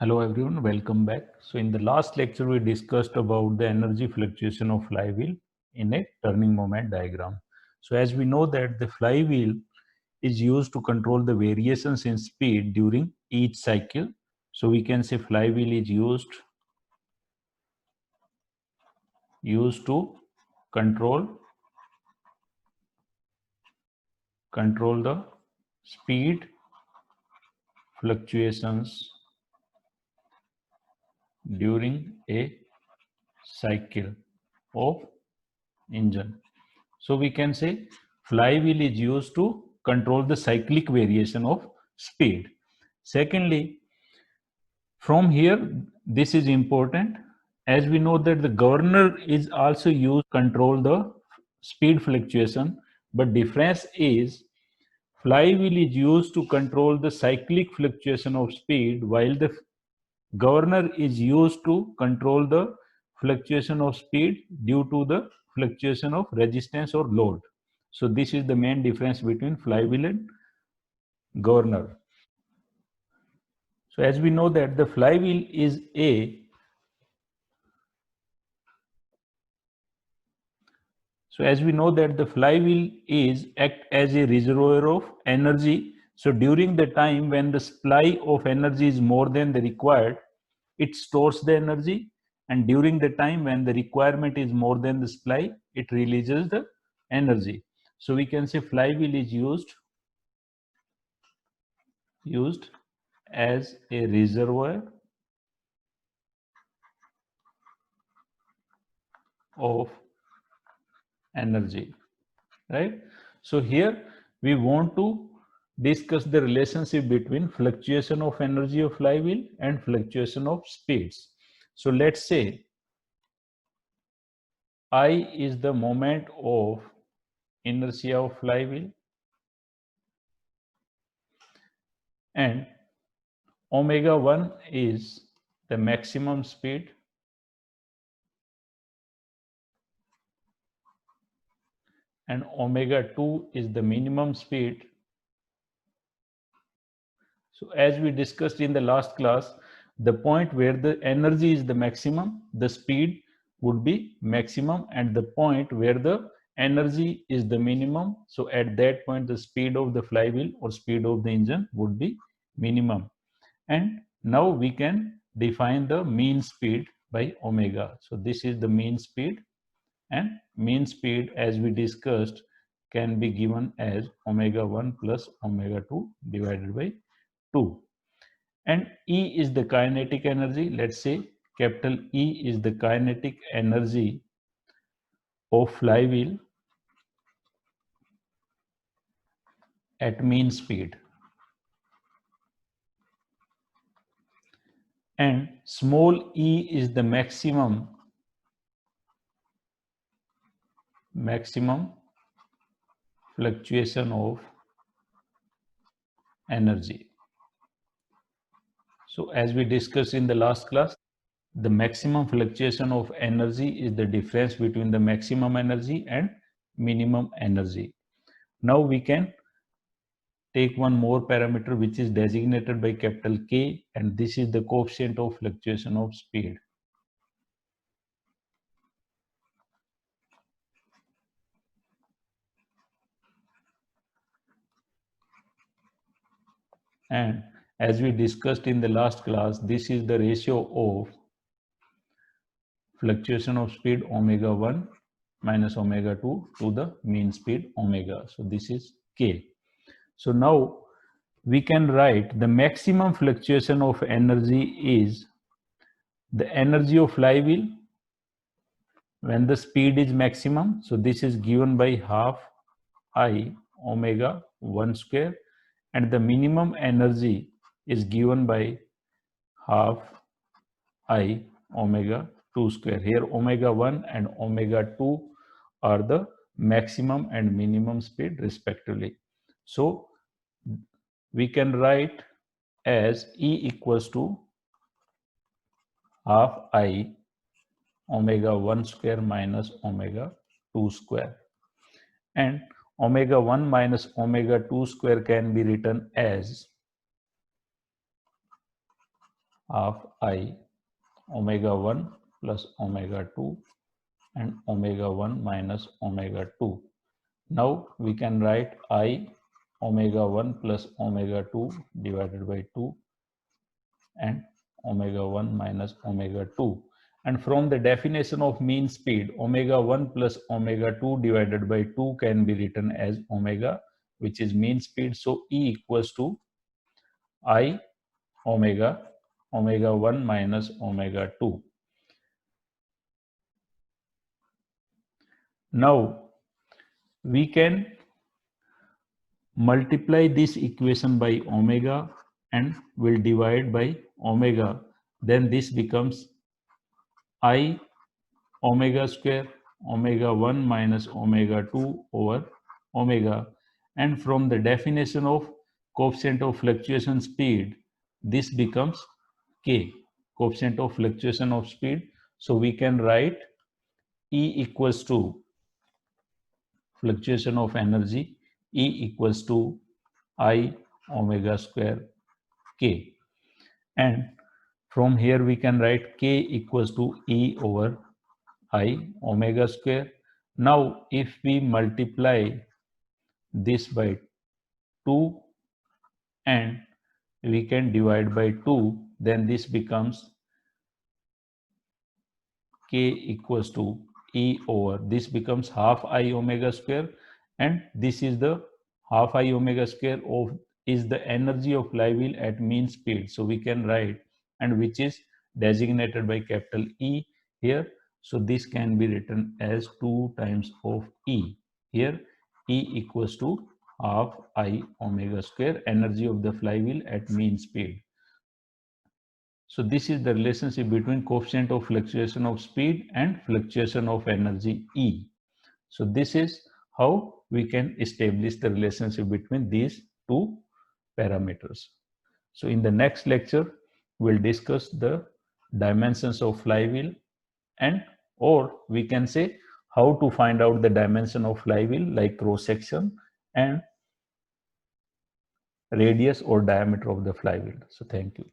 Hello everyone, welcome back. So in the last lecture we discussed about the energy fluctuation of flywheel in a turning moment diagram. So as we know that the flywheel is used to control the variations in speed during each cycle. So we can say flywheel is used to control the speed fluctuations during a cycle of engine. So we can say flywheel is used to control the cyclic variation of speed. Secondly, from here, this is important as we know that the governor is also used to control the speed fluctuation, but difference is flywheel is used to control the cyclic fluctuation of speed while the governor is used to control the fluctuation of speed due to the fluctuation of resistance or load. So this is the main difference between flywheel and governor. So as we know that the flywheel is act as a reservoir of energy. So during the time when the supply of energy is more than the required, it stores the energy, and during the time when the requirement is more than the supply, it releases the energy. So we can say flywheel is used as a reservoir of energy, right? So here we want to discuss the relationship between fluctuation of energy of flywheel and fluctuation of speeds. So let's say I is the moment of inertia of flywheel and omega 1 is the maximum speed and omega 2 is the minimum speed. So as we discussed in the last class, the point where the energy is the maximum, the speed would be maximum, and the point where the energy is the minimum, so at that point the speed of the flywheel or speed of the engine would be minimum. And now we can define the mean speed by omega. So this is the mean speed, and mean speed as we discussed can be given as omega 1 plus omega 2 divided by 2. And E is the kinetic energy. Let's say capital E is the kinetic energy of flywheel at mean speed. And small e is the maximum fluctuation of energy. So as we discussed in the last class, the maximum fluctuation of energy is the difference between the maximum energy and minimum energy. Now we can take one more parameter which is designated by capital K, and this is the coefficient of fluctuation of speed. And as we discussed in the last class, this is the ratio of fluctuation of speed omega 1 minus omega 2 to the mean speed omega. So this is K. So now we can write the maximum fluctuation of energy is the energy of flywheel when the speed is maximum. So this is given by half I omega 1 square, and the minimum energy is given by half I omega 2 square. Here omega 1 and omega 2 are the maximum and minimum speed respectively. So we can write as E equals to half I omega 1 square minus omega 2 square, and omega 1 minus omega 2 square can be written as half I omega 1 plus omega 2 and omega 1 minus omega 2. Now we can write I omega 1 plus omega 2 divided by 2 and omega 1 minus omega 2. And from the definition of mean speed, omega 1 plus omega 2 divided by 2 can be written as omega, which is mean speed. So E equals to I omega 1 minus omega 2. Now we can multiply this equation by omega and will divide by omega. Then this becomes I omega square omega 1 minus omega 2 over omega. And from the definition of coefficient of fluctuation speed, this becomes K, coefficient of fluctuation of speed. So we can write E equals to fluctuation of energy, E equals to I omega square K. And from here we can write K equals to E over I omega square. Now if we multiply this by 2 and we can divide by 2, then this becomes K equals to E over, this becomes half I omega square, and this is the half I omega square of is the energy of flywheel at mean speed. So we can write, and which is designated by capital E here. So this can be written as 2 times of E. Here E equals to half I omega square, energy of the flywheel at mean speed. So this is the relationship between coefficient of fluctuation of speed and fluctuation of energy E. So this is how we can establish the relationship between these two parameters. So in the next lecture, we'll discuss the dimensions of flywheel, and or we can say how to find out the dimension of flywheel, like cross section and radius or diameter of the flywheel. So thank you.